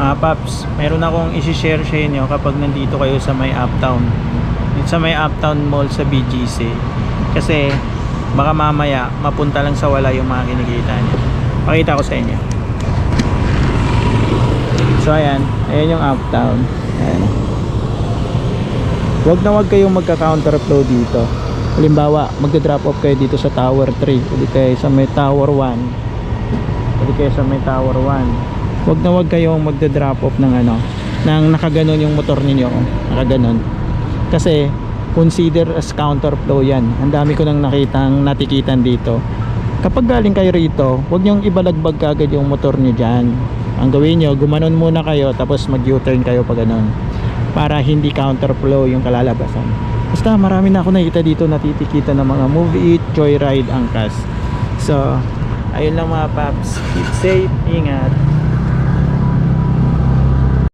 Paps, meron akong isi-share sa inyo kapag nandito kayo sa may Uptown. Sa may Uptown Mall sa BGC. Kasi baka mamaya mapunta lang sa wala yung mga kinikita niyo. Pakita ko sa inyo. So ayan yung Uptown. Ayan. Wag kayong magka-counterflow dito. Halimbawa, magda-drop off kayo dito sa Tower 3, hindi kayo sa may Tower 1. Hindi kayo sa may Tower 1. Wag kayong magda-drop off ng nang nakaganon yung motor ninyo, nakaganon. Kasi consider as counterflow yan. Ang dami ko nang natikitan dito. Kapag galing kayo rito, wag nyong ibalagbag kagad yung motor niyo diyan. Ang gawin niyo, gumanon muna kayo tapos mag-U-turn kayo pag ganon, para hindi counterflow yung kalalabasan. Basta marami na ako nakita dito natitikita ng mga Move It, Joyride, Angkas. So ayun lang mga paps, keep safe, ingat.